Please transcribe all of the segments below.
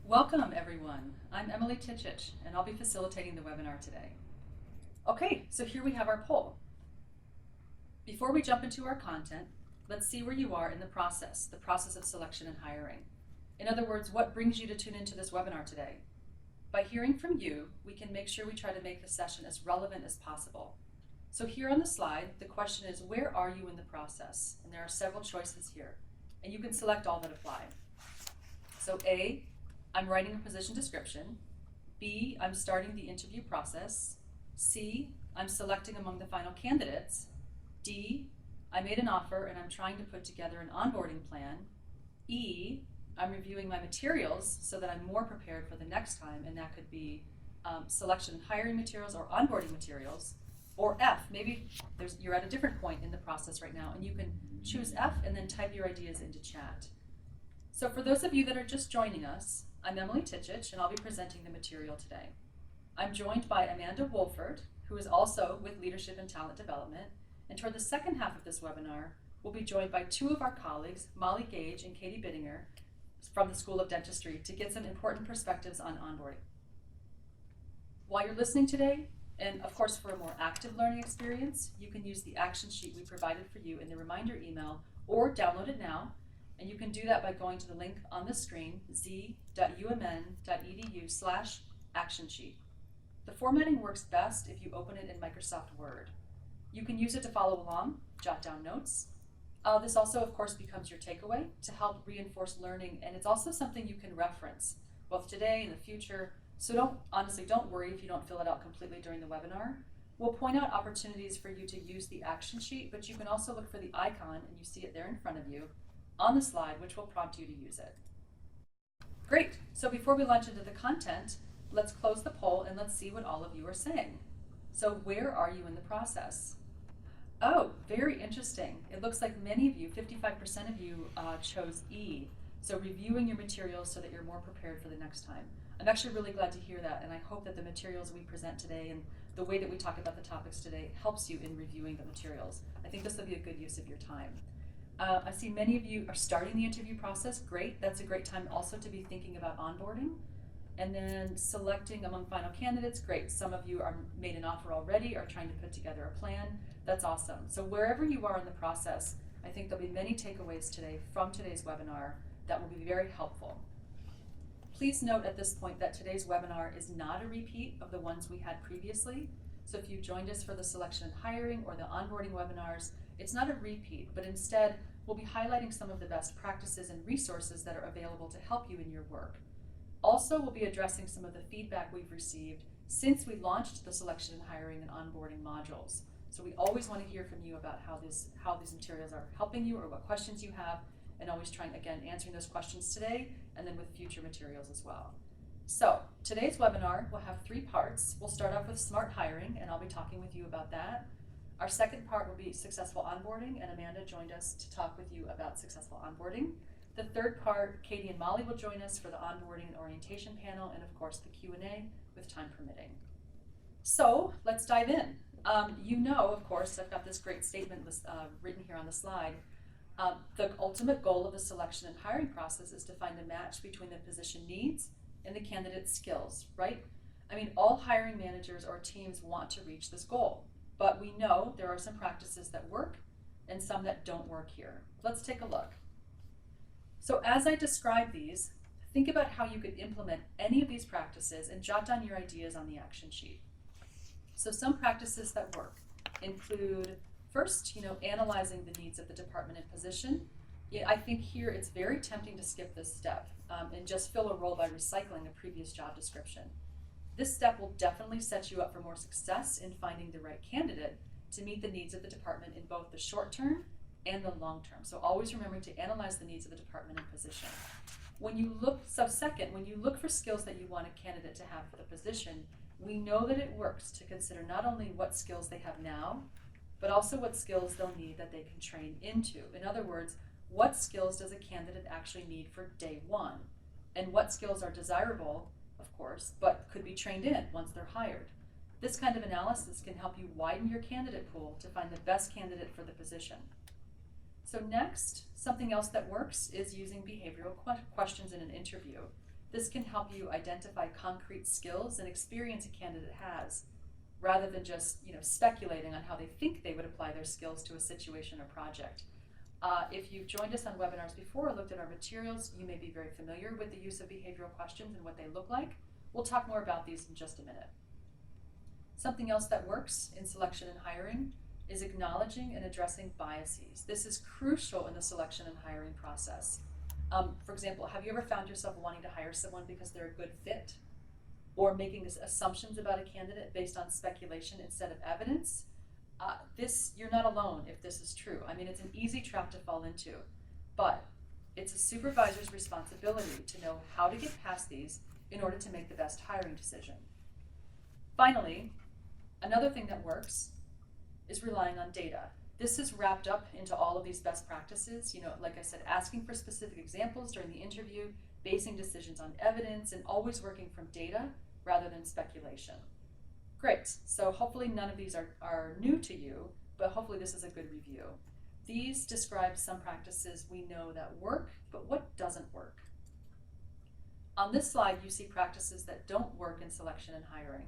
Welcome, everyone. I'm Emily Tichich, and I'll be facilitating the webinar today. Okay, so here we have our poll. Before we jump into our content, let's see where you are in the process of selection and hiring. In other words, what brings you to tune into this webinar today? By hearing from you, we can make sure we try to make the session as relevant as possible. So here on the slide, the question is, where are you in the process? And there are several choices here, and you can select all that apply. So A, I'm writing a position description. B, I'm starting the interview process. C, I'm selecting among the final candidates. D, I made an offer and I'm trying to put together an onboarding plan. E, I'm reviewing my materials so that I'm more prepared for the next time, and that could be selection and hiring materials or onboarding materials. Or F, maybe you're at a different point in the process right now and you can choose F and then type your ideas into chat. So for those of you that are just joining us, I'm Emily Tichich, and I'll be presenting the material today. I'm joined by Amanda Wolford, who is also with Leadership and Talent Development, and toward the second half of this webinar, we'll be joined by two of our colleagues, Molly Gage and Katie Bittinger, from the School of Dentistry, to get some important perspectives on onboarding. While you're listening today, and of course for a more active learning experience, you can use the action sheet we provided for you in the reminder email or download it now. And you can do that by going to the link on the screen, z.umn.edu/action sheet. The formatting works best if you open it in Microsoft Word. You can use it to follow along, jot down notes. This also, of course, becomes your takeaway to help reinforce learning, and it's also something you can reference, both today and the future. So don't worry if you don't fill it out completely during the webinar. We'll point out opportunities for you to use the action sheet, but you can also look for the icon, and you see it there in front of you, on the slide, which will prompt you to use it. Great, so before we launch into the content, let's close the poll and let's see what all of you are saying. So where are you in the process? Oh, very interesting. It looks like many of you, 55% of you chose E, so reviewing your materials so that you're more prepared for the next time. I'm actually really glad to hear that, and I hope that the materials we present today and the way that we talk about the topics today helps you in reviewing the materials. I think this will be a good use of your time. I see many of you are starting the interview process. Great, that's a great time also to be thinking about onboarding. And then selecting among final candidates, great. Some of you are made an offer already, are trying to put together a plan. That's awesome. So wherever you are in the process, I think there'll be many takeaways today from today's webinar that will be very helpful. Please note at this point that today's webinar is not a repeat of the ones we had previously. So if you joined us for the selection and hiring or the onboarding webinars, it's not a repeat, but instead we'll be highlighting some of the best practices and resources that are available to help you in your work. Also, we'll be addressing some of the feedback we've received since we launched the selection and hiring and onboarding modules. So we always want to hear from you about how these materials are helping you or what questions you have, and always trying, again, answering those questions today and then with future materials as well. So today's webinar will have three parts. We'll start off with smart hiring, and I'll be talking with you about that. Our second part will be successful onboarding, and Amanda joined us to talk with you about successful onboarding. The third part, Katie and Molly will join us for the onboarding and orientation panel, and of course the Q&A with time permitting. So let's dive in. You know, of course, I've got this great statement written here on the slide. The ultimate goal of the selection and hiring process is to find a match between the position needs and the candidate's skills, right? I mean, all hiring managers or teams want to reach this goal. But we know there are some practices that work and some that don't work here. Let's take a look. So as I describe these, think about how you could implement any of these practices and jot down your ideas on the action sheet. So some practices that work include, first, analyzing the needs of the department and position. I think here it's very tempting to skip this step and just fill a role by recycling a previous job description. This step will definitely set you up for more success in finding the right candidate to meet the needs of the department in both the short term and the long term. So always remembering to analyze the needs of the department and position. When you look for skills that you want a candidate to have for the position, we know that it works to consider not only what skills they have now, but also what skills they'll need that they can train into. In other words, what skills does a candidate actually need for day one? And what skills are desirable, of course, but could be trained in once they're hired. This kind of analysis can help you widen your candidate pool to find the best candidate for the position. So next, something else that works is using behavioral questions in an interview. This can help you identify concrete skills and experience a candidate has, rather than just speculating on how they think they would apply their skills to a situation or project. If you've joined us on webinars before or looked at our materials, you may be very familiar with the use of behavioral questions and what they look like. We'll talk more about these in just a minute. Something else that works in selection and hiring is acknowledging and addressing biases. This is crucial in the selection and hiring process. For example, have you ever found yourself wanting to hire someone because they're a good fit, or making assumptions about a candidate based on speculation instead of evidence? You're not alone if this is true. I mean, it's an easy trap to fall into, but it's a supervisor's responsibility to know how to get past these in order to make the best hiring decision. Finally, another thing that works is relying on data. This is wrapped up into all of these best practices. Like I said, asking for specific examples during the interview, basing decisions on evidence, and always working from data rather than speculation. Great, so hopefully none of these are new to you, but hopefully this is a good review. These describe some practices we know that work, but what doesn't work? On this slide, you see practices that don't work in selection and hiring.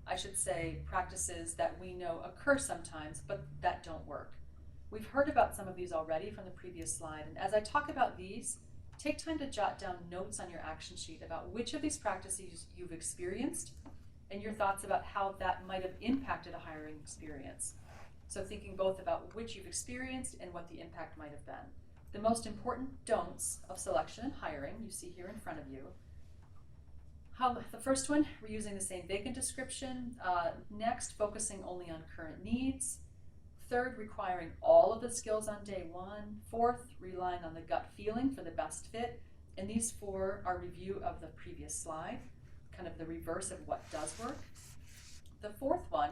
I should say practices that we know occur sometimes, but that don't work. We've heard about some of these already from the previous slide, and as I talk about these, take time to jot down notes on your action sheet about which of these practices you've experienced and your thoughts about how that might have impacted a hiring experience. So thinking both about which you've experienced and what the impact might have been. The most important don'ts of selection and hiring you see here in front of you. The first one, we're using the same vacant description. Next, focusing only on current needs. Third, requiring all of the skills on day one. Fourth, relying on the gut feeling for the best fit. And these four are review of the previous slide, kind of the reverse of what does work. The fourth one,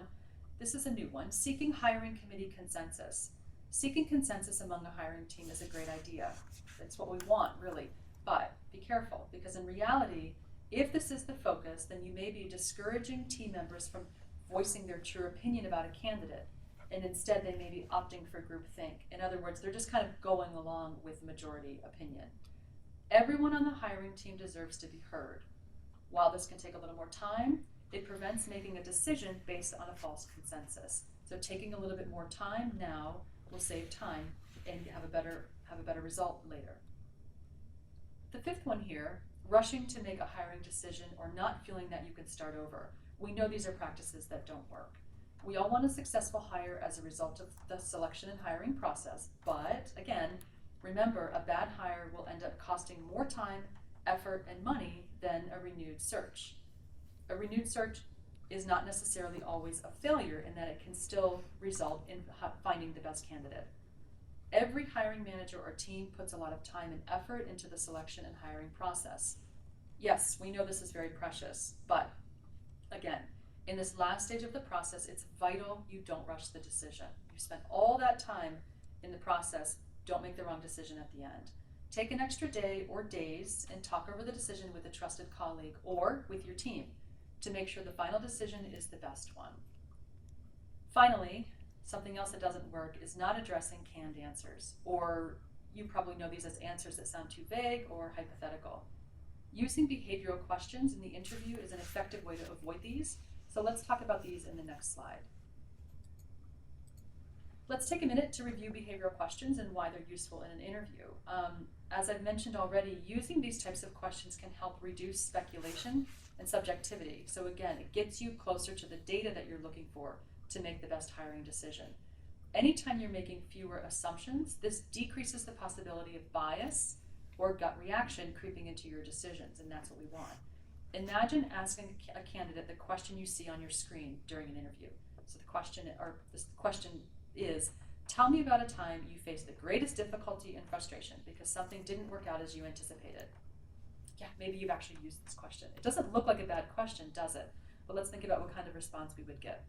this is a new one, seeking hiring committee consensus. Seeking consensus among a hiring team is a great idea. It's what we want, really. But be careful, because in reality, if this is the focus, then you may be discouraging team members from voicing their true opinion about a candidate, and instead they may be opting for groupthink. In other words, they're just kind of going along with majority opinion. Everyone on the hiring team deserves to be heard. While this can take a little more time, it prevents making a decision based on a false consensus. So taking a little bit more time now will save time and have a better result later. The fifth one here, rushing to make a hiring decision or not feeling that you can start over. We know these are practices that don't work. We all want a successful hire as a result of the selection and hiring process, but again, remember, a bad hire will end up costing more time, effort, and money than a renewed search. A renewed search is not necessarily always a failure in that it can still result in finding the best candidate. Every hiring manager or team puts a lot of time and effort into the selection and hiring process. Yes, we know this is very precious, but again, in this last stage of the process, it's vital you don't rush the decision. You spent all that time in the process, don't make the wrong decision at the end. Take an extra day or days and talk over the decision with a trusted colleague or with your team to make sure the final decision is the best one. Finally, something else that doesn't work is not addressing canned answers, or you probably know these as answers that sound too vague or hypothetical. Using behavioral questions in the interview is an effective way to avoid these, so let's talk about these in the next slide. Let's take a minute to review behavioral questions and why they're useful in an interview. As I've mentioned already, using these types of questions can help reduce speculation and subjectivity. So again, it gets you closer to the data that you're looking for to make the best hiring decision. Anytime you're making fewer assumptions, this decreases the possibility of bias or gut reaction creeping into your decisions, and that's what we want. Imagine asking a candidate the question you see on your screen during an interview. So the question is, tell me about a time you faced the greatest difficulty and frustration because something didn't work out as you anticipated. Yeah, maybe you've actually used this question. It doesn't look like a bad question, does it? But let's think about what kind of response we would get.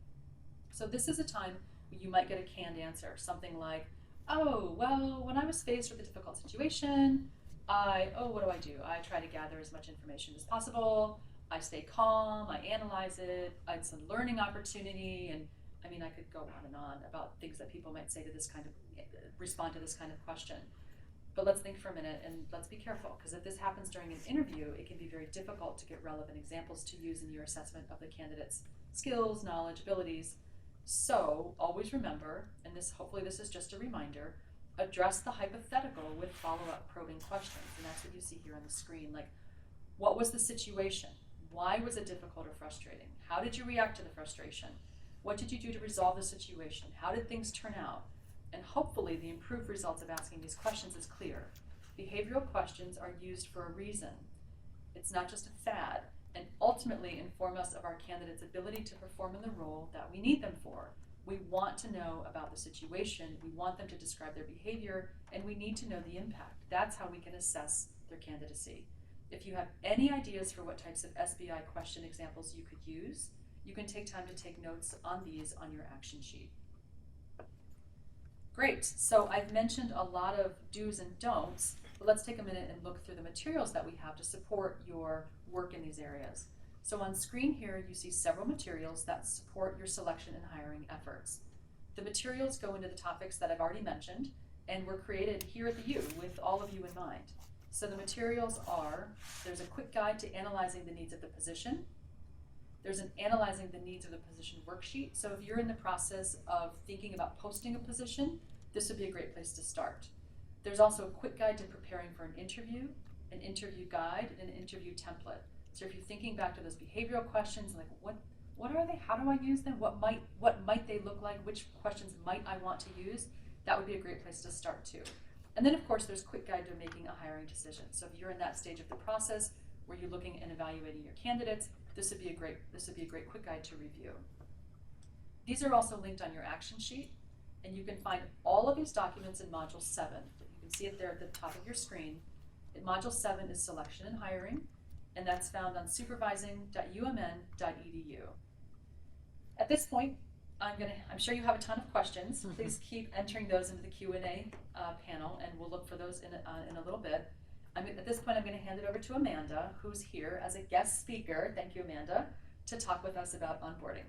So this is a time you might get a canned answer, something like, oh, well, when I was faced with a difficult situation, what do? I try to gather as much information as possible. I stay calm, I analyze it, it's a learning opportunity, and I could go on and on about things that people might say to this kind of, respond to this kind of question. But let's think for a minute and let's be careful, because if this happens during an interview, it can be very difficult to get relevant examples to use in your assessment of the candidate's skills, knowledge, abilities. So always remember, and hopefully this is just a reminder, address the hypothetical with follow-up probing questions. And that's what you see here on the screen. Like, what was the situation? Why was it difficult or frustrating? How did you react to the frustration? What did you do to resolve the situation? How did things turn out? And hopefully the improved results of asking these questions is clear. Behavioral questions are used for a reason. It's not just a fad, and ultimately inform us of our candidates' ability to perform in the role that we need them for. We want to know about the situation, we want them to describe their behavior, and we need to know the impact. That's how we can assess their candidacy. If you have any ideas for what types of SBI question examples you could use, you can take time to take notes on these on your action sheet. Great, so I've mentioned a lot of do's and don'ts, but let's take a minute and look through the materials that we have to support your work in these areas. So on screen here, you see several materials that support your selection and hiring efforts. The materials go into the topics that I've already mentioned and were created here at the U with all of you in mind. So the materials are, there's a quick guide to analyzing the needs of the position. There's an analyzing the needs of the position worksheet. So if you're in the process of thinking about posting a position, this would be a great place to start. There's also a quick guide to preparing for an interview guide, and an interview template. So if you're thinking back to those behavioral questions, like what are they? How do I use them? What might they look like? Which questions might I want to use? That would be a great place to start too. And then of course there's a quick guide to making a hiring decision. So if you're in that stage of the process where you're looking and evaluating your candidates, this would be a great quick guide to review. These are also linked on your action sheet, and you can find all of these documents in Module 7. You can see it there at the top of your screen. In Module 7 is Selection and Hiring, and that's found on supervising.umn.edu. At this point, I'm sure you have a ton of questions. Please keep entering those into the Q&A panel, and we'll look for those in a little bit. At this point, I'm going to hand it over to Amanda, who's here as a guest speaker. Thank you, Amanda, to talk with us about onboarding.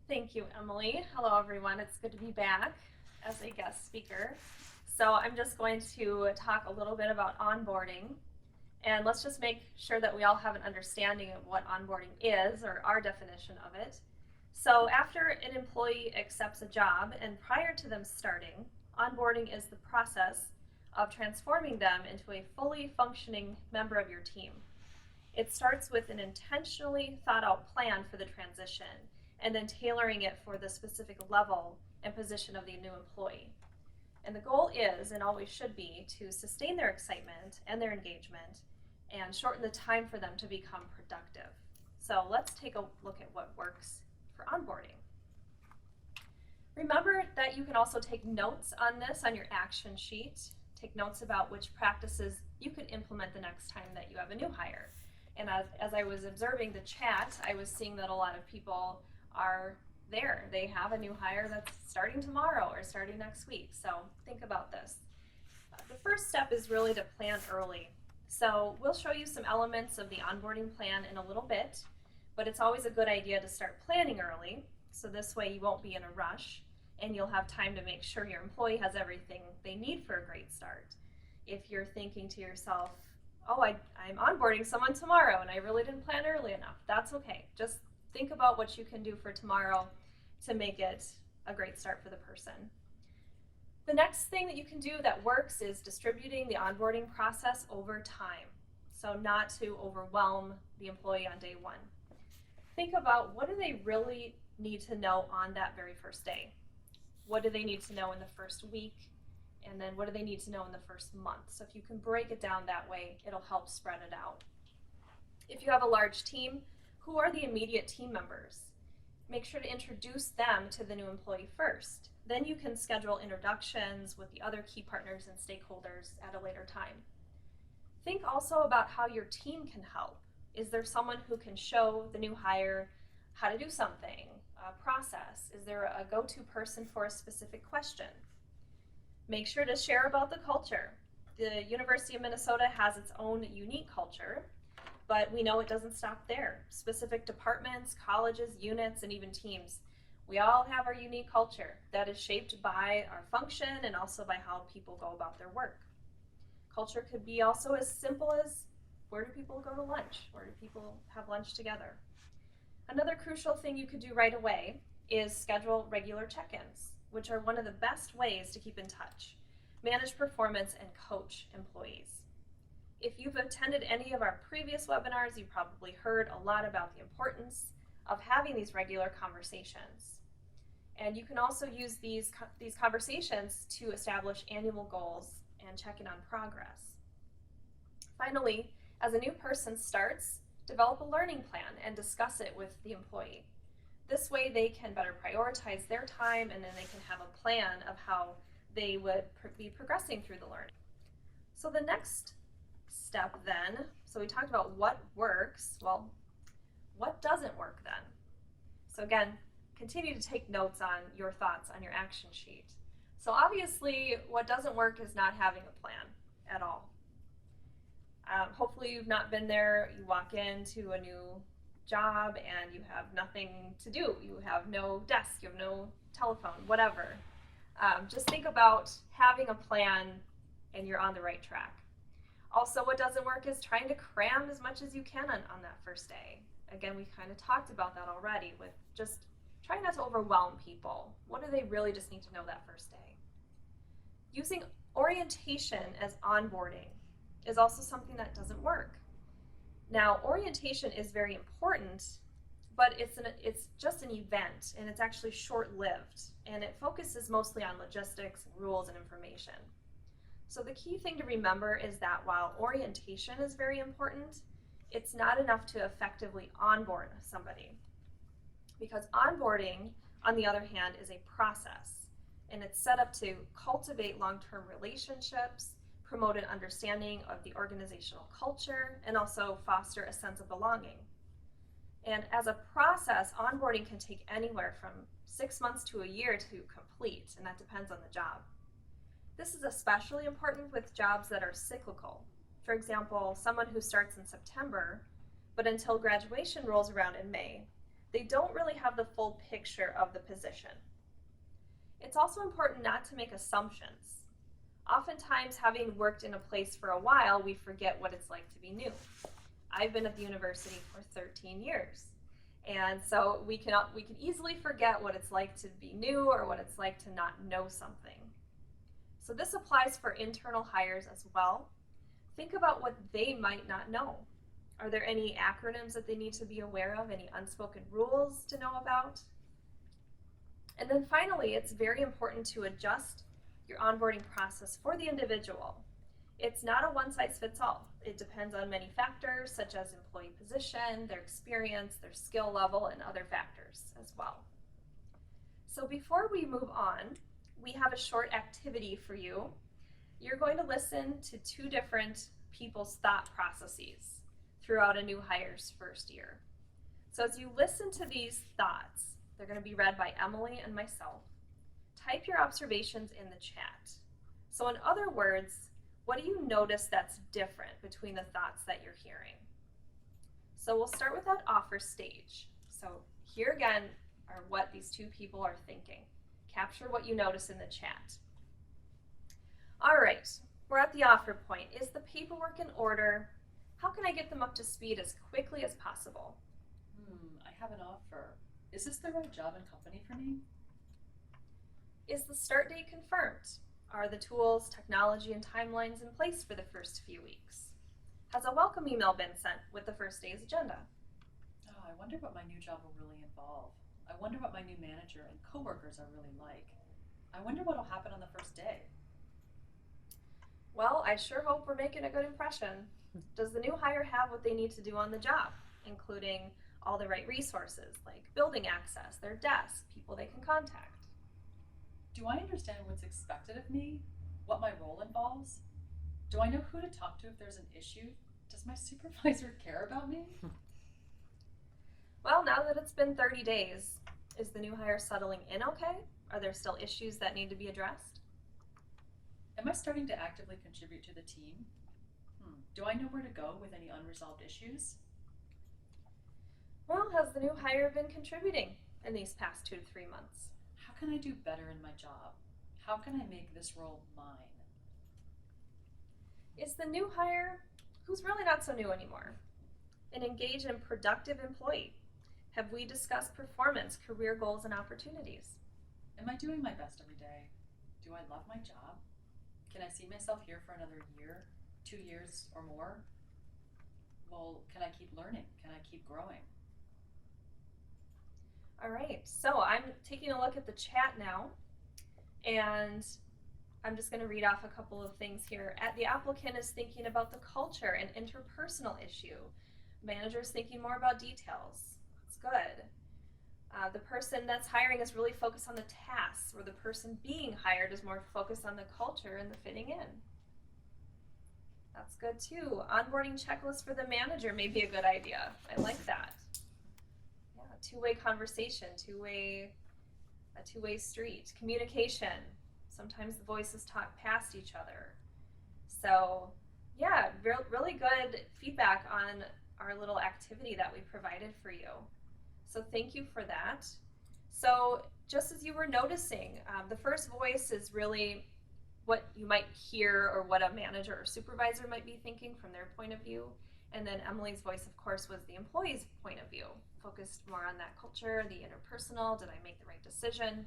Thank you, Emily. Hello, everyone. It's good to be back as a guest speaker. So I'm just going to talk a little bit about onboarding, and let's just make sure that we all have an understanding of what onboarding is, or our definition of it. So after an employee accepts a job and prior to them starting, onboarding is the process of transforming them into a fully functioning member of your team. It starts with an intentionally thought out plan for the transition and then tailoring it for the specific level and position of the new employee. And the goal is, and always should be, to sustain their excitement and their engagement and shorten the time for them to become productive. So let's take a look at what works for onboarding. Remember that you can also take notes on this on your action sheet. Take notes about which practices you could implement the next time that you have a new hire. And as I was observing the chat, I was seeing that a lot of people are there. They have a new hire that's starting tomorrow or starting next week. So think about this. The first step is really to plan early. So we'll show you some elements of the onboarding plan in a little bit, but it's always a good idea to start planning early. So this way you won't be in a rush, and you'll have time to make sure your employee has everything they need for a great start. If you're thinking to yourself, oh, I'm onboarding someone tomorrow and I really didn't plan early enough, that's okay. Just think about what you can do for tomorrow to make it a great start for the person. The next thing that you can do that works is distributing the onboarding process over time. So not to overwhelm the employee on day one. Think about, what do they really need to know on that very first day? What do they need to know in the first week? And then what do they need to know in the first month? So if you can break it down that way, it'll help spread it out. If you have a large team, who are the immediate team members? Make sure to introduce them to the new employee first. Then you can schedule introductions with the other key partners and stakeholders at a later time. Think also about how your team can help. Is there someone who can show the new hire how to do something, a process? Is there a go-to person for a specific question? Make sure to share about the culture. The University of Minnesota has its own unique culture, but we know it doesn't stop there. Specific departments, colleges, units, and even teams, we all have our unique culture that is shaped by our function and also by how people go about their work. Culture could be also as simple as, where do people go to lunch? Where do people have lunch together? Another crucial thing you could do right away is schedule regular check-ins, which are one of the best ways to keep in touch, manage performance, and coach employees. If you've attended any of our previous webinars, you've probably heard a lot about the importance of having these regular conversations. And you can also use these conversations to establish annual goals and check in on progress. Finally, as a new person starts, develop a learning plan and discuss it with the employee. This way they can better prioritize their time, and then they can have a plan of how they would be progressing through the learning. So the next step then, so we talked about what works. Well, what doesn't work then? So again, continue to take notes on your thoughts on your action sheet. So obviously, what doesn't work is not having a plan at all. Hopefully you've not been there. You walk into a new job and you have nothing to do. You have no desk, you have no telephone, whatever. Just think about having a plan and you're on the right track. Also, what doesn't work is trying to cram as much as you can on that first day. Again, we kind of talked about that already with just trying not to overwhelm people. What do they really just need to know that first day? Using orientation as onboarding is also something that doesn't work. Now, orientation is very important, but it's just an event, and it's actually short-lived, and it focuses mostly on logistics, rules, and information. So the key thing to remember is that while orientation is very important, it's not enough to effectively onboard somebody. Because onboarding, on the other hand, is a process, and it's set up to cultivate long-term relationships, promote an understanding of the organizational culture, and also foster a sense of belonging. And as a process, onboarding can take anywhere from 6 months to a year to complete, and that depends on the job. This is especially important with jobs that are cyclical. For example, someone who starts in September, but until graduation rolls around in May, they don't really have the full picture of the position. It's also important not to make assumptions. Oftentimes, having worked in a place for a while, we forget what it's like to be new. I've been at the university for 13 years, and so we can easily forget what it's like to be new or what it's like to not know something. So this applies for internal hires as well. Think about what they might not know. Are there any acronyms that they need to be aware of, any unspoken rules to know about? And then finally, it's very important to adjust your onboarding process for the individual. It's not a one-size-fits-all. It depends on many factors such as employee position, their experience, their skill level, and other factors as well. So before we move on, we have a short activity for you. You're going to listen to 2 different people's thought processes throughout a new hire's first year. So as you listen to these thoughts, they're going to be read by Emily and myself. Type your observations in the chat. So in other words, what do you notice that's different between the thoughts that you're hearing? So we'll start with that offer stage. So here again are what these 2 people are thinking. Capture what you notice in the chat. All right, we're at the offer point. Is the paperwork in order? How can I get them up to speed as quickly as possible? I have an offer. Is this the right job and company for me? Is the start date confirmed? Are the tools, technology, and timelines in place for the first few weeks? Has a welcome email been sent with the first day's agenda? Oh, I wonder what my new job will really involve. I wonder what my new manager and coworkers are really like. I wonder what will happen on the first day. Well, I sure hope we're making a good impression. Does the new hire have what they need to do on the job, including all the right resources like building access, their desk, people they can contact? Do I understand what's expected of me? What my role involves? Do I know who to talk to if there's an issue? Does my supervisor care about me? Well, now that it's been 30 days, is the new hire settling in okay? Are there still issues that need to be addressed? Am I starting to actively contribute to the team? Do I know where to go with any unresolved issues? Well, has the new hire been contributing in these past 2 to 3 months? How can I do better in my job? How can I make this role mine? is the new hire who's really not so new anymore. An engaged and productive employee. Have we discussed performance, career goals, and opportunities? Am I doing my best every day? Do I love my job? Can I see myself here for another year, 2 years, or more? Well, can I keep learning? Can I keep growing? All right, so I'm taking a look at the chat now, and I'm just going to read off a couple of things here. The applicant is thinking about the culture and interpersonal issue. Manager's thinking more about details. That's good. The person that's hiring is really focused on the tasks, where the person being hired is more focused on the culture and the fitting in. That's good too. Onboarding checklist for the manager may be a good idea. I like that. Yeah, two-way conversation, a two-way street. Communication. Sometimes the voices talk past each other. So yeah, really good feedback on our little activity that we provided for you. So thank you for that. So just as you were noticing, the first voice is really what you might hear or what a manager or supervisor might be thinking from their point of view. And then Emily's voice, of course, was the employee's point of view, focused more on that culture, the interpersonal, did I make the right decision?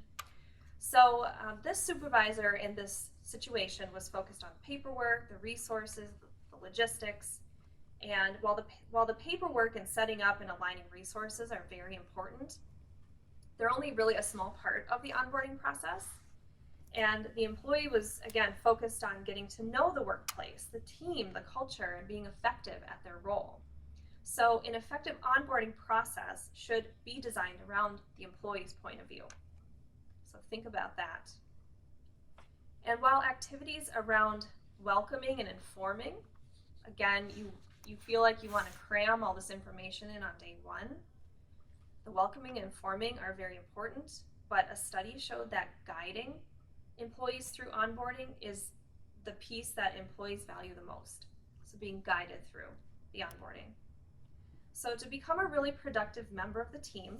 So this supervisor in this situation was focused on paperwork, the resources, the logistics. And while the paperwork and setting up and aligning resources are very important, they're only really a small part of the onboarding process. And the employee was, again, focused on getting to know the workplace, the team, the culture, and being effective at their role. So an effective onboarding process should be designed around the employee's point of view. So think about that. And while activities around welcoming and informing, again, you feel like you want to cram all this information in on day one, the welcoming and informing are very important, but a study showed that guiding employees through onboarding is the piece that employees value the most. So being guided through the onboarding. So to become a really productive member of the team,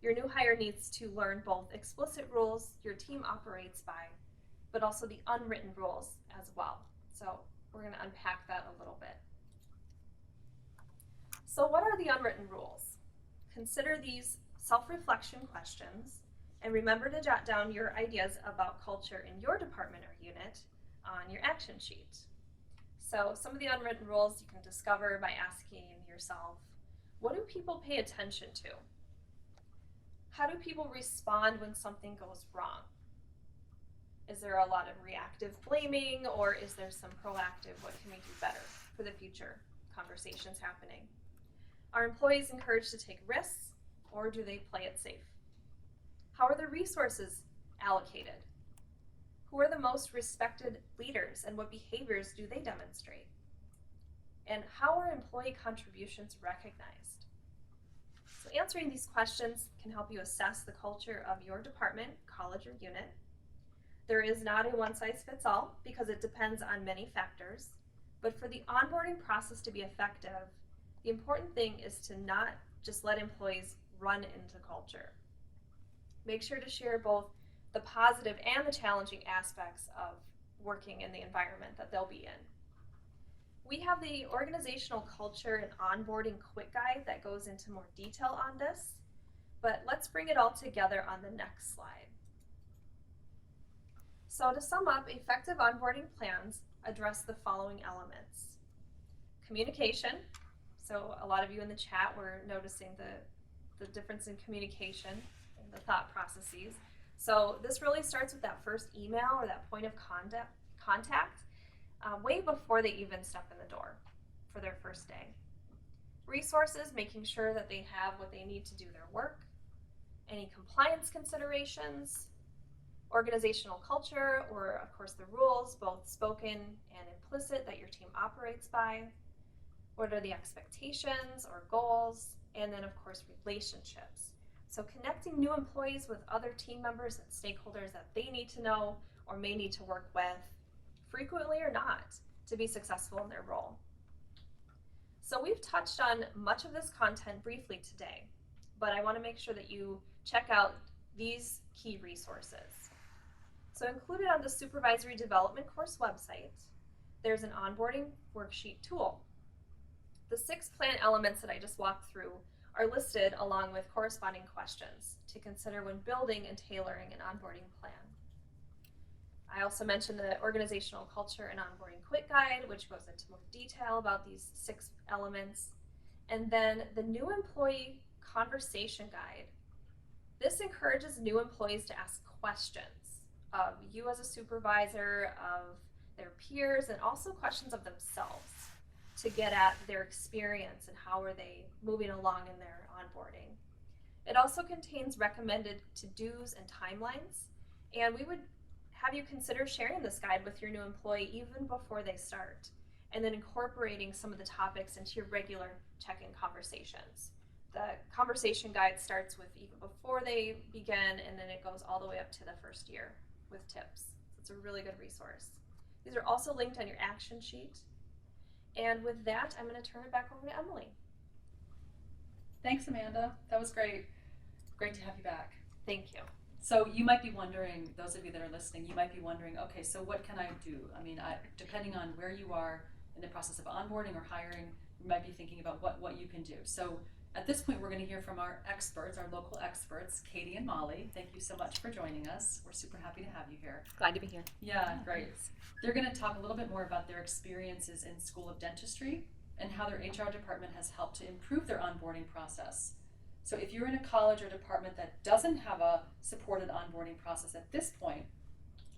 your new hire needs to learn both explicit rules your team operates by, but also the unwritten rules as well. So we're going to unpack that a little bit. So what are the unwritten rules? Consider these self-reflection questions and remember to jot down your ideas about culture in your department or unit on your action sheet. So some of the unwritten rules you can discover by asking yourself, what do people pay attention to? How do people respond when something goes wrong? Is there a lot of reactive blaming, or is there some proactive, what can we do better for the future conversations happening? Are employees encouraged to take risks, or do they play it safe? How are the resources allocated? Who are the most respected leaders, and what behaviors do they demonstrate? And how are employee contributions recognized? So answering these questions can help you assess the culture of your department, college, or unit. There is not a one-size-fits-all because it depends on many factors, but for the onboarding process to be effective, the important thing is to not just let employees run into culture. Make sure to share both the positive and the challenging aspects of working in the environment that they'll be in. We have the organizational culture and onboarding quick guide that goes into more detail on this, but let's bring it all together on the next slide. So to sum up, effective onboarding plans address the following elements. Communication. So a lot of you in the chat were noticing the difference in communication and the thought processes. So this really starts with that first email or that point of contact way before they even step in the door for their first day. Resources, making sure that they have what they need to do their work. Any compliance considerations, organizational culture, or of course the rules, both spoken and implicit, that your team operates by. What are the expectations or goals? And then of course relationships. So connecting new employees with other team members and stakeholders that they need to know or may need to work with, frequently or not, to be successful in their role. So we've touched on much of this content briefly today, but I want to make sure that you check out these key resources. So included on the Supervisory Development course website, there's an onboarding worksheet tool. The 6 plan elements that I just walked through are listed along with corresponding questions to consider when building and tailoring an onboarding plan. I also mentioned the organizational culture and onboarding quick guide, which goes into more detail about these 6 elements. And then the new employee conversation guide. This encourages new employees to ask questions of you as a supervisor, of their peers, and also questions of themselves to get at their experience and how are they moving along in their onboarding. It also contains recommended to-dos and timelines, and we would have you consider sharing this guide with your new employee even before they start, and then incorporating some of the topics into your regular check-in conversations. The conversation guide starts with even before they begin, and then it goes all the way up to the first year with tips. So it's a really good resource. These are also linked on your action sheet. And with that, I'm going to turn it back over to Emily. Thanks, Amanda. That was great. Great to have you back. Thank you. So you might be wondering, those of you that are listening, you might be wondering, okay, so what can I do? I mean, depending on where you are in the process of onboarding or hiring, you might be thinking about what you can do. So at this point, we're going to hear from our experts, our local experts, Katie and Molly. Thank you so much for joining us. We're super happy to have you here. Glad to be here. Yeah, great. They're going to talk a little bit more about their experiences in School of Dentistry and how their HR department has helped to improve their onboarding process. So if you're in a college or department that doesn't have a supported onboarding process at this point,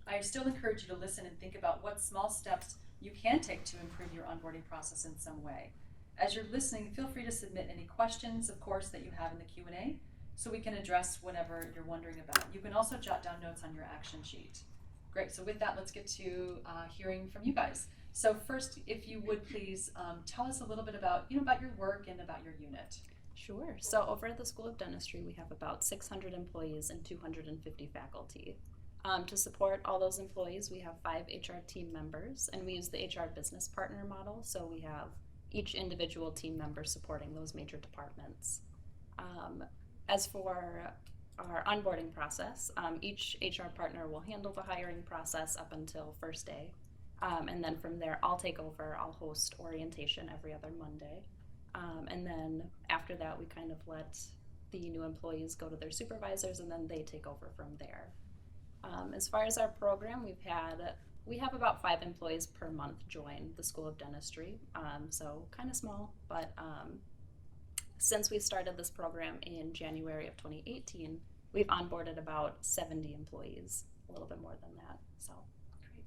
I still encourage you to listen and think about what small steps you can take to improve your onboarding process in some way. As you're listening, feel free to submit any questions, of course, that you have in the Q&A so we can address whatever you're wondering about. You can also jot down notes on your action sheet. Great, so with that, let's get to hearing from you guys. So first, if you would please tell us a little bit about, about your work and about your unit. Sure. So over at the School of Dentistry, we have about 600 employees and 250 faculty. To support all those employees, we have 5 HR team members, and we use the HR business partner model, so we have each individual team member supporting those major departments. As for our onboarding process, each HR partner will handle the hiring process up until first day. And then from there, I'll take over. I'll host orientation every other Monday. And then after that, we kind of let the new employees go to their supervisors, and then they take over from there. As far as our program, we have about 5 employees per month join the School of Dentistry, so kind of small, but since we started this program in January of 2018, we've onboarded about 70 employees, a little bit more than that. So great,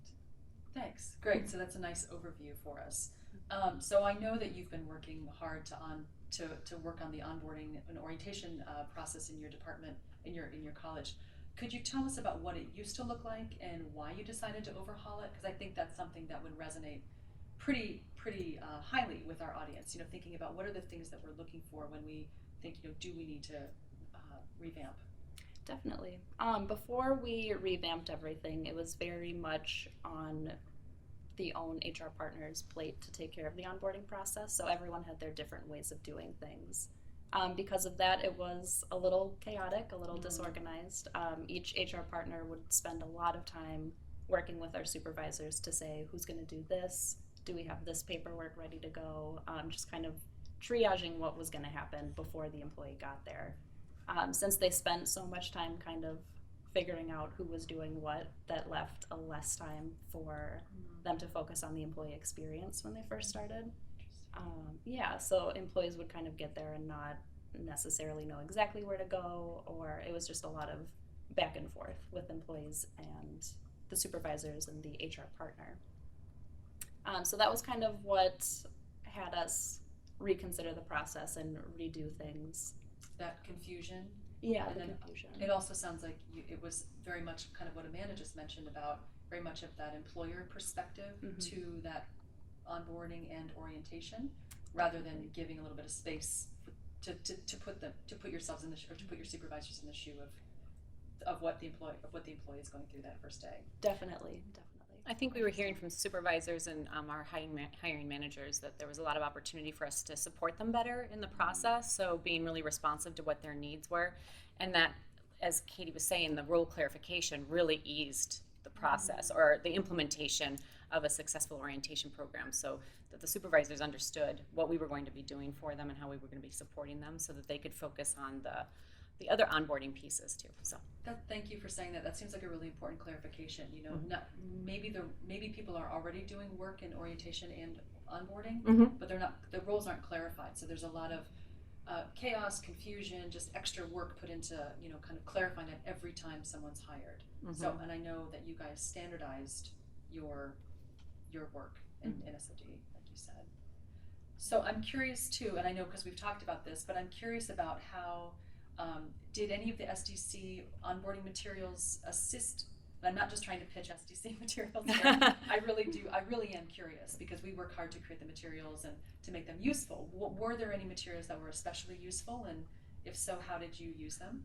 thanks. Great, so that's a nice overview for us. So I know that you've been working hard to work on the onboarding and orientation process in your department, in your college. Could you tell us about what it used to look like and why you decided to overhaul it? Because I think that's something that would resonate pretty highly with our audience. Thinking about what are the things that we're looking for when we think, do we need to revamp? Definitely. Before we revamped everything, it was very much on the own HR partner's plate to take care of the onboarding process. So everyone had their different ways of doing things. Because of that, it was a little chaotic, a little disorganized. Each HR partner would spend a lot of time working with our supervisors to say, who's going to do this? Do we have this paperwork ready to go? Just kind of triaging what was going to happen before the employee got there. Since they spent so much time kind of figuring out who was doing what, that left a less time for them to focus on the employee experience when they first started. So employees would kind of get there and not necessarily know exactly where to go, or it was just a lot of back and forth with employees and the supervisors and the HR partner. So that was kind of what had us reconsider the process and redo things. That confusion? Yeah, and the then confusion. It also sounds like it was very much kind of what Amanda just mentioned about very much of that employer perspective to that onboarding and orientation, rather than giving a little bit of space to put yourselves in the or to put your supervisors in the shoe of what the employee is going through that first day. Definitely. I think we were hearing from supervisors and our hiring managers that there was a lot of opportunity for us to support them better in the process, so being really responsive to what their needs were, and that, as Katie was saying, the role clarification really eased the process or the implementation of a successful orientation program, so that the supervisors understood what we were going to be doing for them and how we were going to be supporting them, so that they could focus on the other onboarding pieces too. So Thank you for saying that. That seems like a really important clarification. You know, not maybe people are already doing work in orientation and onboarding, but they're not. The roles aren't clarified. So there's a lot of chaos, confusion, just extra work put into kind of clarifying that every time someone's hired. So, and I know that you guys standardized your work in SOD, like you said. So I'm curious too, and I know because we've talked about this, but I'm curious about how. Did any of the SDC onboarding materials assist? And I'm not just trying to pitch SDC materials here. I really am curious because we work hard to create the materials and to make them useful. Were there any materials that were especially useful, and if so, how did you use them?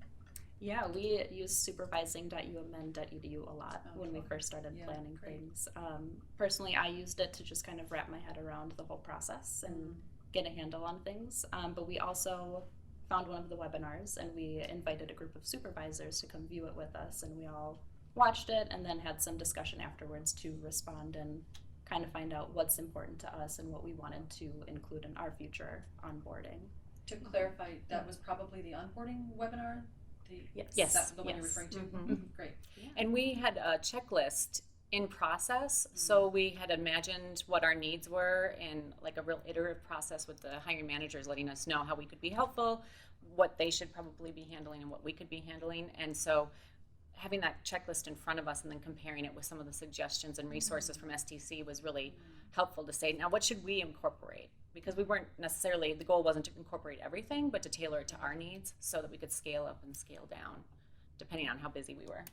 Yeah, we used supervising.umn.edu a lot when we first started planning things. Personally, I used it to just kind of wrap my head around the whole process and get a handle on things. But we also found one of the webinars, and we invited a group of supervisors to come view it with us, and we all watched it and then had some discussion afterwards to respond and kind of find out what's important to us and what we wanted to include in our future onboarding. To clarify, that was probably the onboarding webinar? Yes. That's the one you're referring to? Great. Yeah. And we had a checklist in process, so we had imagined what our needs were in like a real iterative process with the hiring managers letting us know how we could be helpful, what they should probably be handling and what we could be handling. And so having that checklist in front of us and then comparing it with some of the suggestions and resources from STC was really helpful to say, now what should we incorporate? Because we weren't necessarily, the goal wasn't to incorporate everything, but to tailor it to our needs so that we could scale up and scale down depending on how busy we were.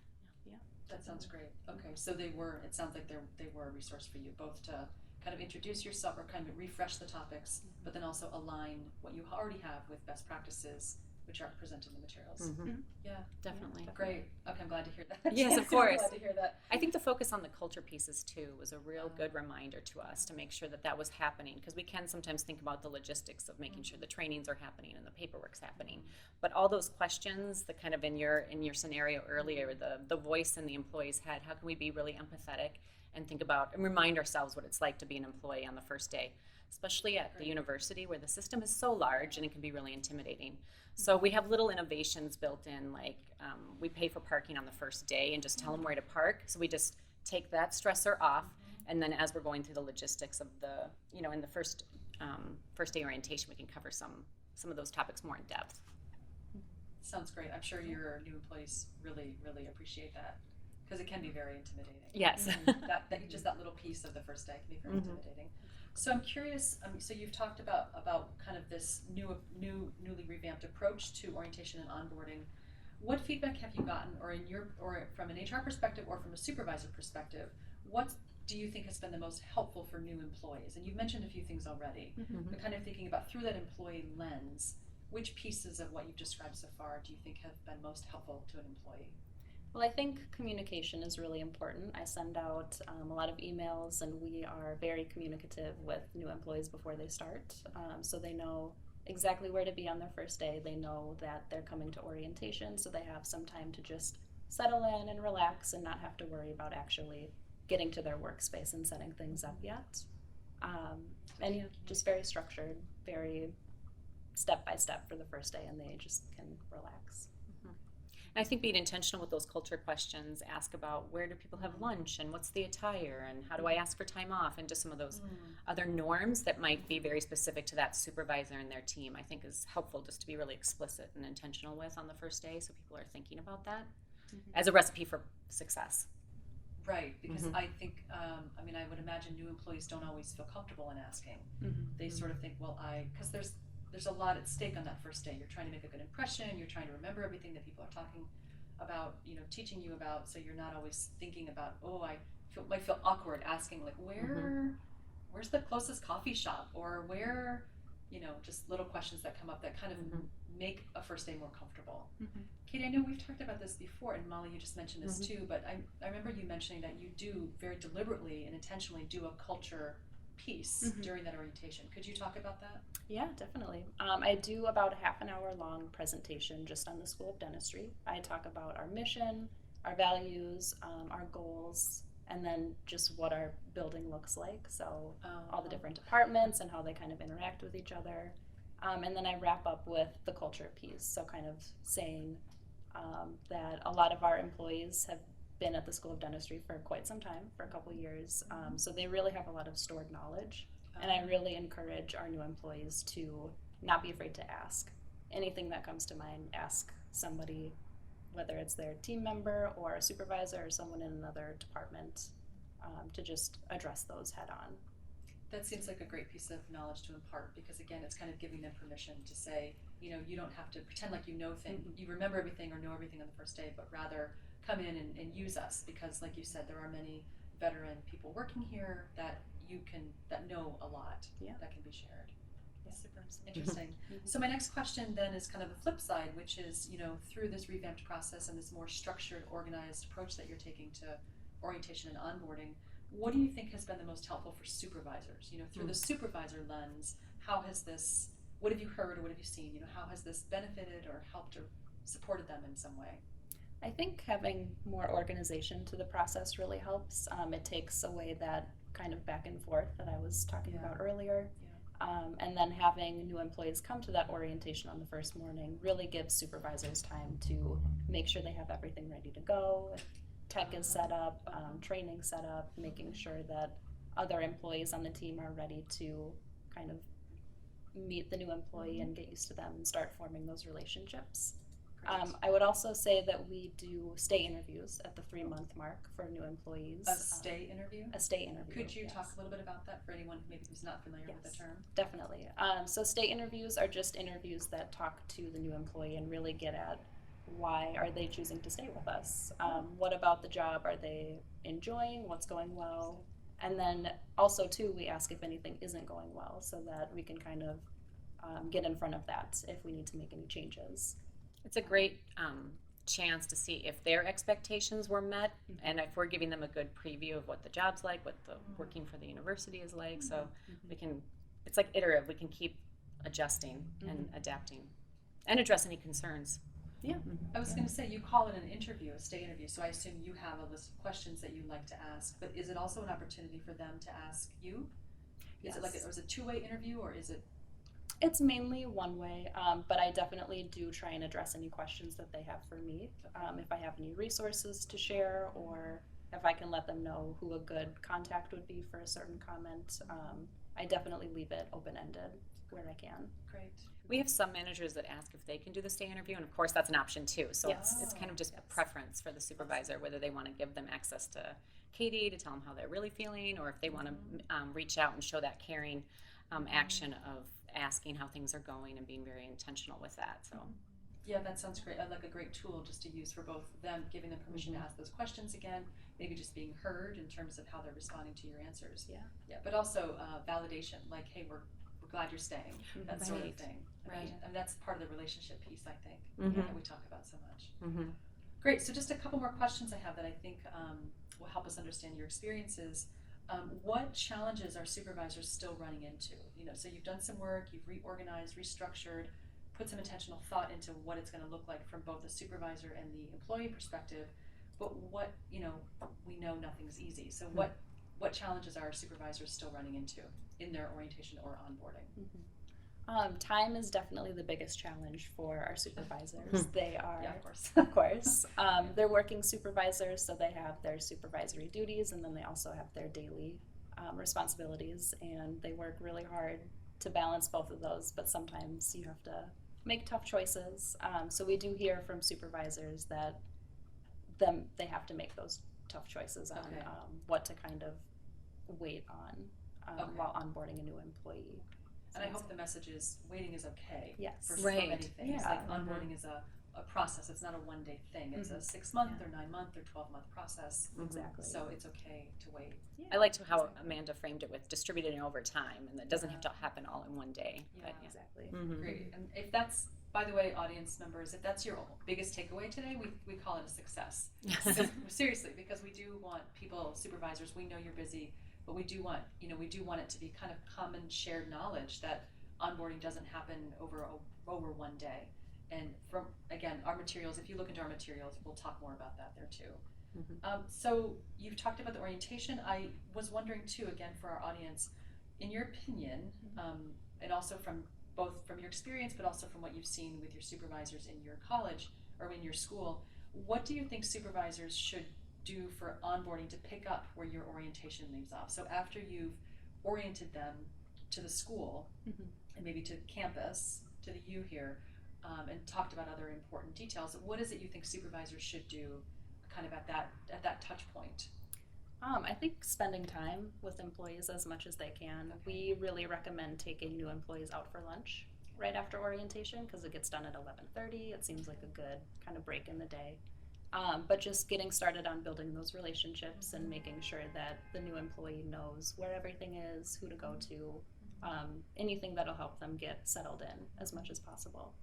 That sounds great. Okay, so it sounds like they were a resource for you, both to kind of introduce yourself or kind of refresh the topics, but then also align what you already have with best practices, which are presented in the materials. Yeah, Definitely. Great. Okay, I'm glad to hear that. Yes, of course. I'm glad to hear that. I think the focus on the culture pieces too was a real good reminder to us to make sure that that was happening, because we can sometimes think about the logistics of making sure the trainings are happening and the paperwork's happening, but all those questions, the kind of in your scenario earlier, the voice in the employee's head, how can we be really empathetic and think about and remind ourselves what it's like to be an employee on the first day, especially at the university where the system is so large and it can be really intimidating. So we have little innovations built in, like we pay for parking on the first day and just tell them where to park. So we just take that stressor off, and then as we're going through the logistics of the, in the first day orientation, we can cover some of those topics more in depth. Sounds great. I'm sure your new employees really, really appreciate that, because it can be very intimidating. Yes. Just that little piece of the first day can be very intimidating. So I'm curious. So you've talked about kind of this newly revamped approach to orientation and onboarding. What feedback have you gotten, or from an HR perspective, or from a supervisor perspective? What do you think has been the most helpful for new employees? And you've mentioned a few things already, but kind of thinking about through that employee lens, which pieces of what you've described so far do you think have been most helpful to an employee? Well, I think communication is really important. I send out a lot of emails, and we are very communicative with new employees before they start, so they know exactly where to be on their first day. They know that they're coming to orientation, so they have some time to just settle in and relax and not have to worry about actually getting to their workspace and setting things up yet. And just very structured, very step by step for the first day, and they just can relax. And I think being intentional with those culture questions, ask about where do people have lunch and what's the attire and how do I ask for time off, and just some of those other norms that might be very specific to that supervisor and their team, I think is helpful just to be really explicit and intentional with on the first day, so people are thinking about that as a recipe for success. Right, because I think, I would imagine new employees don't always feel comfortable in asking. They sort of think, because there's a lot at stake on that first day. You're trying to make a good impression. You're trying to remember everything that people are talking about, teaching you about. So you're not always thinking about, I might feel awkward asking, like, where's the closest coffee shop, or where, just little questions that come up that kind of make a first day more comfortable. Katie, I know we've talked about this before, and Molly, you just mentioned this too, but I remember you mentioning that you do very deliberately and intentionally do a culture piece during that orientation. Could you talk about that? Yeah, definitely. I do about a half an hour long presentation just on the School of Dentistry. I talk about our mission, our values, our goals, and then just what our building looks like. So all the different departments and how they kind of interact with each other. And then I wrap up with the culture piece. So kind of saying that a lot of our employees have been at the School of Dentistry for quite some time, for a couple years. So they really have a lot of stored knowledge. And I really encourage our new employees to not be afraid to ask. Anything that comes to mind, ask somebody, whether it's their team member or a supervisor or someone in another department, to just address those head on. That seems like a great piece of knowledge to impart, because again, it's kind of giving them permission to say, you know, you don't have to pretend like you know things, you remember everything or know everything on the first day, but rather come in and use us, because like you said, there are many veteran people working here that know a lot that can be shared. Super interesting. So my next question then is kind of the flip side, which is, you know, through this revamped process and this more structured, organized approach that you're taking to orientation and onboarding, what do you think has been the most helpful for supervisors? You know, through the supervisor lens, what have you heard or what have you seen? You know, how has this benefited or helped or supported them in some way? I think having more organization to the process really helps. It takes away that kind of back and forth that I was talking about earlier. And then having new employees come to that orientation on the first morning really gives supervisors time to make sure they have everything ready to go. If tech is set up, training set up, making sure that other employees on the team are ready to kind of meet the new employee and get used to them and start forming those relationships. I would also say that we do stay interviews at the 3-month mark for new employees. A stay interview? A stay interview. Could you talk a little bit about that for anyone who maybe who's not familiar with the term? Definitely. So stay interviews are just interviews that talk to the new employee and really get at why are they choosing to stay with us? What about the job are they enjoying? What's going well? And then also too, we ask if anything isn't going well so that we can kind of get in front of that if we need to make any changes. It's a great chance to see if their expectations were met, and if we're giving them a good preview of what the job's like, what the working for the university is like. So we can, it's like iterative. We can keep adjusting and adapting, and address any concerns. Yeah. I was going to say, you call it an interview, a stay interview, so I assume you have a list of questions that you'd like to ask, but is it also an opportunity for them to ask you? Is it like is it a two-way interview, or is it? It's mainly one way, but I definitely do try and address any questions that they have for me. If I have any resources to share, or if I can let them know who a good contact would be for a certain comment, I definitely leave it open-ended where I can. Great. We have some managers that ask if they can do the stay interview, and of course that's an option too. So it's kind of just a preference for the supervisor, whether they want to give them access to Katie to tell them how they're really feeling, or if they want to reach out and show that caring action of asking how things are going and being very intentional with that. So yeah, that sounds great. I'd like a great tool just to use for both them, giving them permission to ask those questions again, maybe just being heard in terms of how they're responding to your answers. Yeah, but also validation, like, hey, we're glad you're staying, that sort of thing. Right. And that's part of the relationship piece, I think, that we talk about so much. Great. So just a couple more questions I have that I think will help us understand your experiences. What challenges are supervisors still running into? You know, so you've done some work, you've reorganized, restructured, put some intentional thought into what it's going to look like from both the supervisor and the employee perspective. But what, you know, we know nothing's easy. So what challenges are supervisors still running into in their orientation or onboarding? Time is definitely the biggest challenge for our supervisors. They are, yeah, of course. Of course. They're working supervisors, so they have their supervisory duties, and then they also have their daily responsibilities, and they work really hard to balance both of those, but sometimes you have to make tough choices. So we do hear from supervisors that they have to make those tough choices on what to kind of wait on while onboarding a new employee. And I hope the message is waiting is okay. Yes. For so many things. Yeah. Like onboarding is a process. It's not a one-day thing. It's a 6-month or 9-month or 12-month process. Exactly. So it's okay to wait. Yeah. I liked how Amanda framed it with distributing over time, and that doesn't have to happen all in one day. Yeah, But, Exactly. Great. And if that's, by the way, audience members, if that's your biggest takeaway today, we call it a success. Seriously, because we do want people, supervisors, we know you're busy, but we do want it to be kind of common shared knowledge that onboarding doesn't happen over one day. And from, again, our materials, if you look into our materials, we'll talk more about that there too. So you've talked about the orientation. I was wondering too, again, for our audience, in your opinion, and also from your experience, but also from what you've seen with your supervisors in your college or in your school, what do you think supervisors should do for onboarding to pick up where your orientation leaves off? So after you've oriented them to the school and maybe to campus, to the U here, and talked about other important details, what is it you think supervisors should do kind of at that touch point? I think spending time with employees as much as they can. We really recommend taking new employees out for lunch right after orientation because it gets done at 11:30. It seems like a good kind of break in the day. But just getting started on building those relationships and making sure that the new employee knows where everything is, who to go to, anything that'll help them get settled in as much as possible.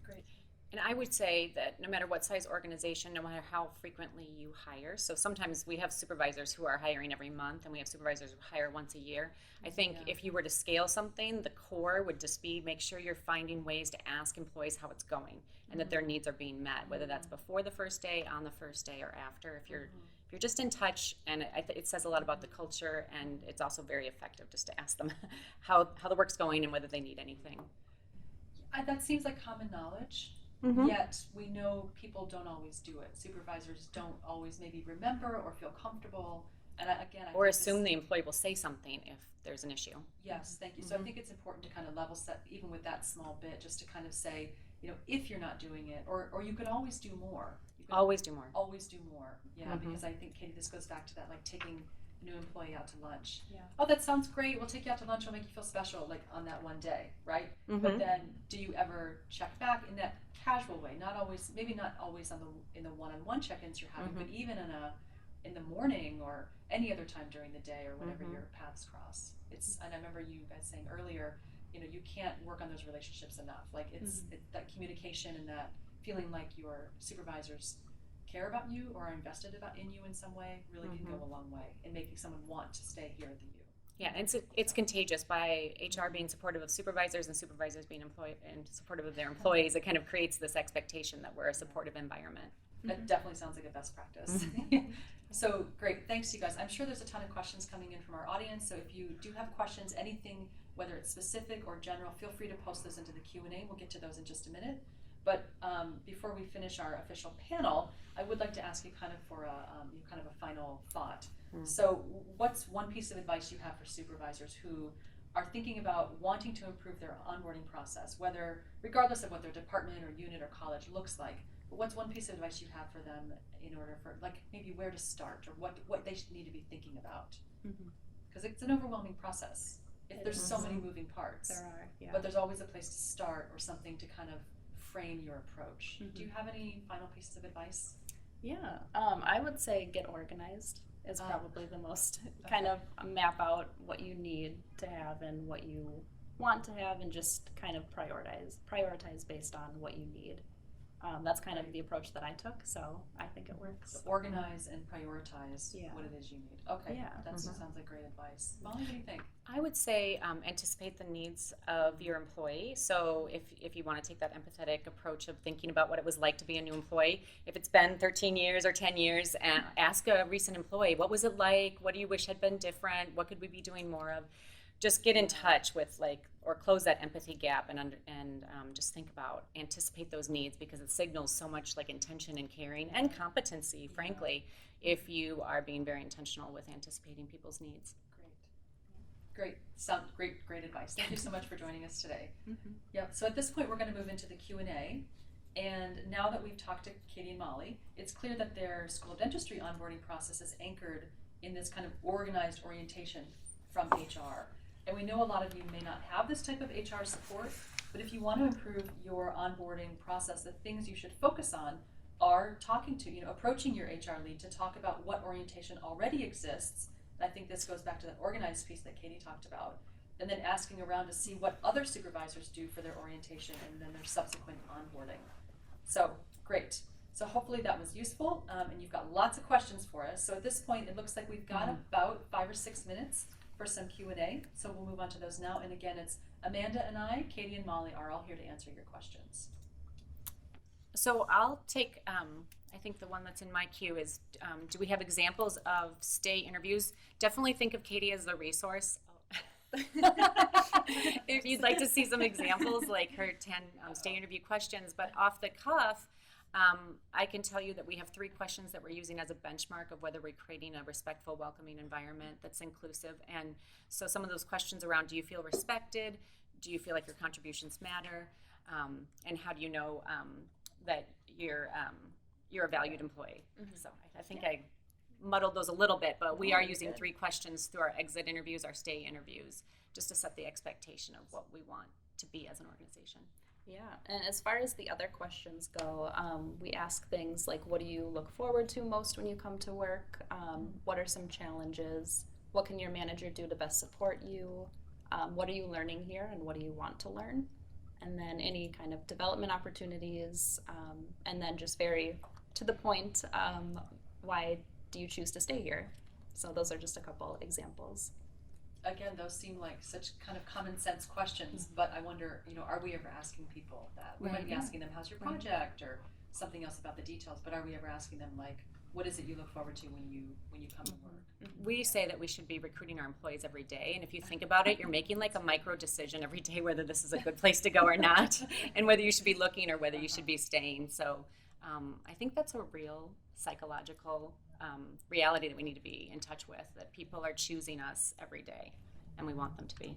Great. And I would say that no matter what size organization, no matter how frequently you hire, so sometimes we have supervisors who are hiring every month and we have supervisors who hire once a year. I think if you were to scale something, the core would just be make sure you're finding ways to ask employees how it's going and that their needs are being met, whether that's before the first day, on the first day, or after. If you're just in touch, and it says a lot about the culture, and it's also very effective just to ask them how the work's going and whether they need anything. That seems like common knowledge. Yet we know people don't always do it. Supervisors don't always maybe remember or feel comfortable. And I or assume the employee will say something if there's an issue. Yes, thank you. So I think it's important to kind of level set even with that small bit, just to kind of say, if you're not doing it, or you could always do more. You could always do more. Always do more. Yeah, because I think, Katie, this goes back to that, like taking a new employee out to lunch. Yeah. Oh, that sounds great. We'll take you out to lunch. We'll make you feel special, like on that one day, right? But then, do you ever check back in that casual way? Not always, maybe not always in the one-on-one check-ins you're having, but even in the morning or any other time during the day or whenever your paths cross. And I remember you guys saying earlier, you can't work on those relationships enough. Like it's that communication and that feeling like your supervisors care about you or are invested in you in some way really can go a long way in making someone want to stay here at the U. Yeah, and it's contagious. By HR being supportive of supervisors and supervisors being supportive of their employees, it kind of creates this expectation that we're a supportive environment. That definitely sounds like a best practice. So great, thanks you guys. I'm sure there's a ton of questions coming in from our audience, so if you do have questions, anything, whether it's specific or general, feel free to post those into the Q&A. We'll get to those in just a minute. But before we finish our official panel, I would like to ask you kind of for a final thought. So what's one piece of advice you have for supervisors who are thinking about wanting to improve their onboarding process, regardless of what their department or unit or college looks like? But what's one piece of advice you have for them in order for, like, maybe where to start or what they should need to be thinking about? Because it's an overwhelming process. If there's so many moving parts. There are, yeah. But there's always a place to start or something to kind of frame your approach. Do you have any final pieces of advice? Yeah, I would say get organized is probably the most kind of map out what you need to have and what you want to have and just kind of prioritize based on what you need. That's kind of the approach that I took, so I think it works. So organize and prioritize what it is you need. Okay, yeah. That sounds like great advice. Molly, what do you think? I would say anticipate the needs of your employee. So if you want to take that empathetic approach of thinking about what it was like to be a new employee, if it's been 13 years or 10 years, ask a recent employee, what was it like? What do you wish had been different? What could we be doing more of? Just get in touch with or close that empathy gap and just think about, anticipate those needs, because it signals so much like intention and caring and competency, frankly, if you are being very intentional with anticipating people's needs. Great. Great advice. Thank you so much for joining us today. Yeah. So at this point, we're going to move into the Q&A. And now that we've talked to Katie and Molly, it's clear that their School of Dentistry onboarding process is anchored in this kind of organized orientation from HR. And we know a lot of you may not have this type of HR support, but if you want to improve your onboarding process, the things you should focus on are approaching your HR lead to talk about what orientation already exists. And I think this goes back to that organized piece that Katie talked about. And then asking around to see what other supervisors do for their orientation and then their subsequent onboarding. So, great. So hopefully that was useful, and you've got lots of questions for us. So at this point, it looks like we've got about 5 or 6 minutes for some Q&A, so we'll move on to those now. And again, it's Amanda and I, Katie and Molly are all here to answer your questions. So I'll take I think the one that's in my queue is, do we have examples of stay interviews? Definitely think of Katie as the resource. If you'd like to see some examples, like her 10 stay interview questions, but off the cuff, I can tell you that we have 3 questions that we're using as a benchmark of whether we're creating a respectful, welcoming environment that's inclusive. And so some of those questions around, do you feel respected? Do you feel like your contributions matter? And how do you know that you're a valued employee? So I think I muddled those a little bit, but we are using 3 questions through our exit interviews, our stay interviews, just to set the expectation of what we want to be as an organization. Yeah, and as far as the other questions go, we ask things like, what do you look forward to most when you come to work? What are some challenges? What can your manager do to best support you? What are you learning here and what do you want to learn? And then any kind of development opportunities, and then just very to the point, why do you choose to stay here? So those are just a couple examples. Again, those seem like such kind of common sense questions, but I wonder, are we ever asking people that? We might be asking them, how's your project, or something else about the details, but are we ever asking them, like, what is it you look forward to when you come to work? We say that we should be recruiting our employees every day, and if you think about it, you're making like a micro decision every day whether this is a good place to go or not, and whether you should be looking or whether you should be staying. So I think that's a real psychological reality that we need to be in touch with, that people are choosing us every day, and we want them to be.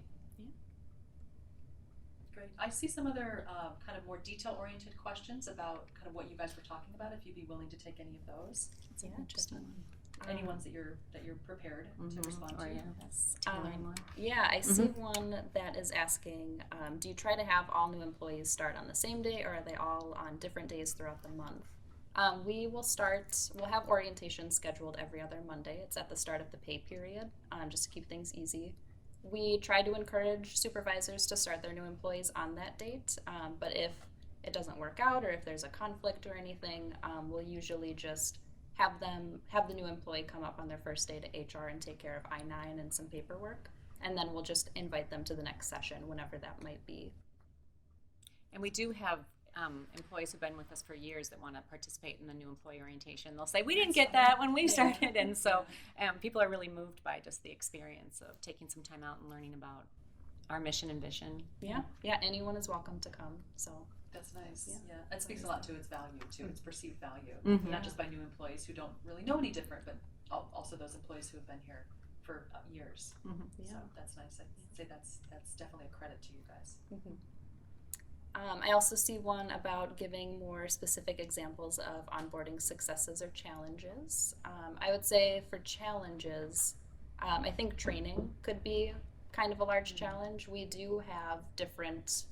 Great. I see some other kind of more detail-oriented questions about kind of what you guys were talking about, if you'd be willing to take any of those. Yeah, Interesting. Any ones that you're prepared to respond to. Tailoring more. Yeah, I see one that is asking, do you try to have all new employees start on the same day, or are they all on different days throughout the month? We'll have orientation scheduled every other Monday. It's at the start of the pay period, just to keep things easy. We try to encourage supervisors to start their new employees on that date, but if it doesn't work out or if there's a conflict or anything, we'll usually just have the new employee come up on their first day to HR and take care of I-9 and some paperwork, and then we'll just invite them to the next session whenever that might be. And we do have employees who've been with us for years that want to participate in the new employee orientation. They'll say, we didn't get that when we started. And so people are really moved by just the experience of taking some time out and learning about our mission and vision. Yeah, anyone is welcome to come. So that's nice. Yeah. It speaks a lot to its value, to its perceived value, not just by new employees who don't really know any different, but also those employees who have been here for years. So that's nice. I'd say that's definitely a credit to you guys. I also see one about giving more specific examples of onboarding successes or challenges. I would say for challenges, I think training could be kind of a large challenge. We do have different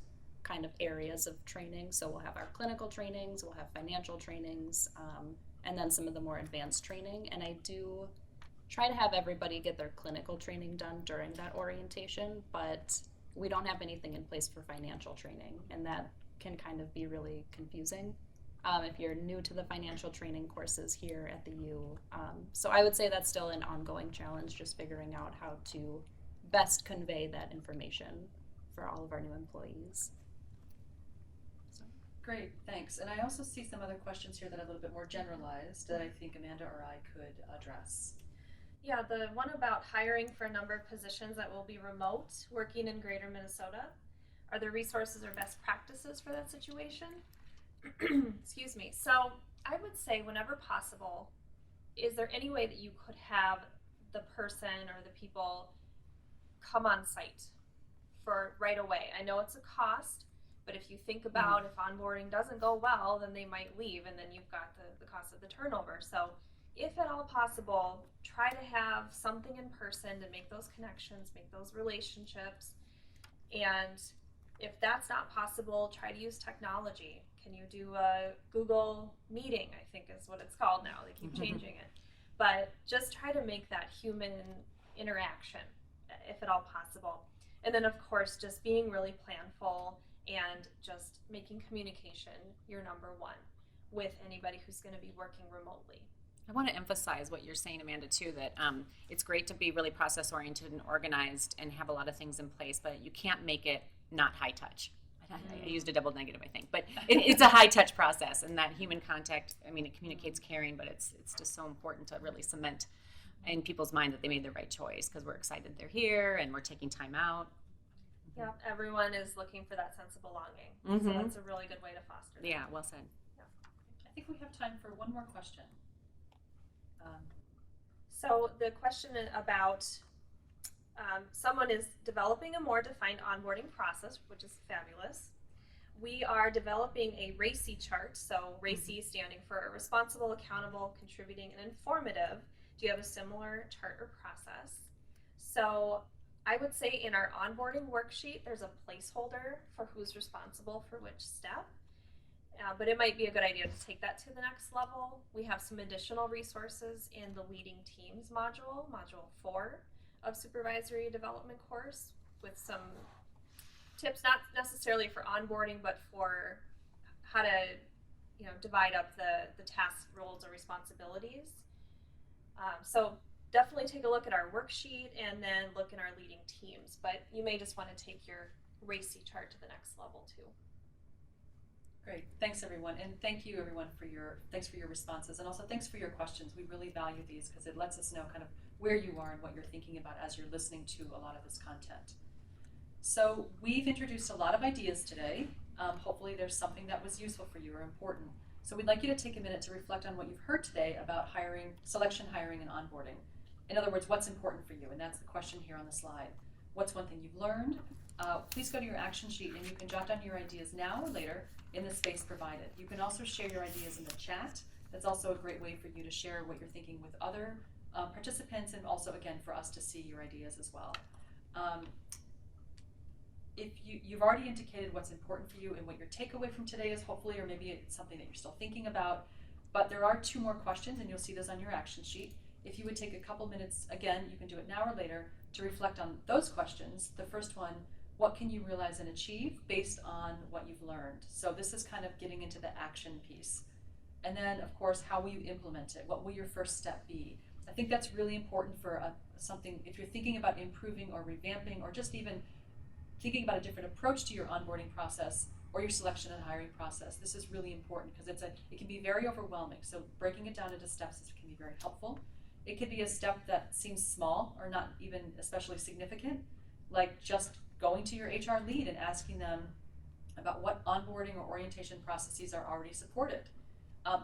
kind of areas of training. So we'll have our clinical trainings, we'll have financial trainings, and then some of the more advanced training. And I do try to have everybody get their clinical training done during that orientation, but we don't have anything in place for financial training, and that can kind of be really confusing if you're new to the financial training courses here at the U. So I would say that's still an ongoing challenge, just figuring out how to best convey that information for all of our new employees. So. Great, thanks. And I also see some other questions here that are a little bit more generalized that I think Amanda or I could address. Yeah, the one about hiring for a number of positions that will be remote, working in greater Minnesota. Are there resources or best practices for that situation? Excuse me. So I would say whenever possible, is there any way that you could have the person or the people come on site for right away? I know it's a cost, but if you think about if onboarding doesn't go well, then they might leave, and then you've got the cost of the turnover. So if at all possible, try to have something in person to make those connections, make those relationships. And if that's not possible, try to use technology. Can you do a Google meeting, I think is what it's called now. They keep changing it. But just try to make that human interaction, if at all possible. And then, of course, just being really planful and just making communication your number one with anybody who's going to be working remotely. I want to emphasize what you're saying, Amanda, too, that it's great to be really process-oriented and organized and have a lot of things in place, but you can't make it not high touch. I I used a double negative, I think, but it's a high touch process, and that human contact, I mean, it communicates caring, but it's just so important to really cement in people's mind that they made the right choice, because we're excited they're here and we're taking time out. Yep, everyone is looking for that sense of belonging. So that's a really good way to foster that. Yeah, well said. I think we have time for one more question. So the question about someone is developing a more defined onboarding process, which is fabulous. We are developing a RACI chart. So RACI standing for responsible, accountable, contributing, and informative. Do you have a similar chart or process? So I would say in our onboarding worksheet, there's a placeholder for who's responsible for which step. But it might be a good idea to take that to the next level. We have some additional resources in the Leading Teams module, Module 4 of Supervisory Development course, with some tips, not necessarily for onboarding, but for how to divide up the task roles or responsibilities. So definitely take a look at our worksheet and then look in our Leading Teams. But you may just want to take your RACI chart to the next level too. Great, thanks everyone, and thank you everyone for your responses, and also thanks for your questions. We really value these because it lets us know kind of where you are and what you're thinking about as you're listening to a lot of this content. So we've introduced a lot of ideas today. Hopefully there's something that was useful for you or important. So we'd like you to take a minute to reflect on what you've heard today about hiring, selection, hiring, and onboarding. In other words, what's important for you, and that's the question here on the slide. What's one thing you've learned? Please go to your action sheet and you can jot down your ideas now or later in the space provided. You can also share your ideas in the chat. That's also a great way for you to share what you're thinking with other participants, and also, again, for us to see your ideas as well. If you've already indicated what's important for you and what your takeaway from today is, hopefully, or maybe it's something that you're still thinking about, but there are 2 more questions, and you'll see those on your action sheet. If you would take a couple minutes, again, you can do it now or later, to reflect on those questions. The first one, what can you realize and achieve based on what you've learned? So this is kind of getting into the action piece. And then, of course, how will you implement it? What will your first step be? I think that's really important for something, if you're thinking about improving or revamping, or just even thinking about a different approach to your onboarding process or your selection and hiring process. This is really important because it can be very overwhelming. So breaking it down into steps can be very helpful. It could be a step that seems small or not even especially significant, like just going to your HR lead and asking them about what onboarding or orientation processes are already supported.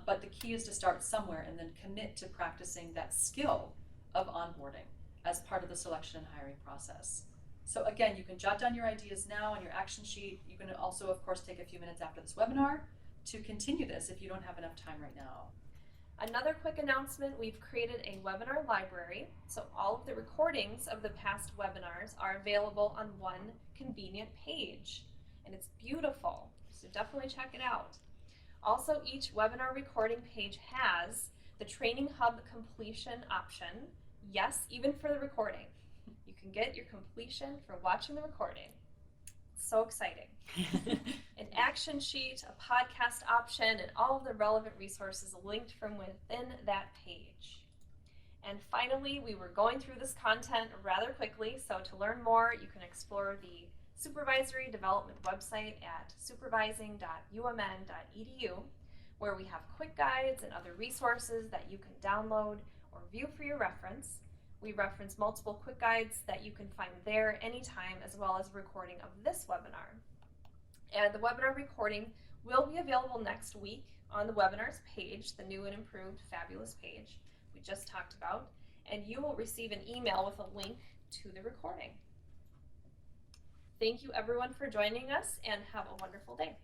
But the key is to start somewhere and then commit to practicing that skill of onboarding as part of the selection and hiring process. So again, you can jot down your ideas now on your action sheet. You can also, of course, take a few minutes after this webinar to continue this if you don't have enough time right now. Another quick announcement, we've created a webinar library, so all of the recordings of the past webinars are available on one convenient page, and it's beautiful, so definitely check it out. Also, each webinar recording page has the Training Hub completion option, yes, even for the recording. You can get your completion for watching the recording. So exciting. An action sheet, a podcast option, and all of the relevant resources linked from within that page. And finally, we were going through this content rather quickly, so to learn more, you can explore the Supervisory Development website at supervising.umn.edu, where we have quick guides and other resources that you can download or view for your reference. We reference multiple quick guides that you can find there anytime, as well as a recording of this webinar. And the webinar recording will be available next week on the webinars page, the new and improved fabulous page we just talked about, and you will receive an email with a link to the recording. Thank you everyone for joining us, and have a wonderful day.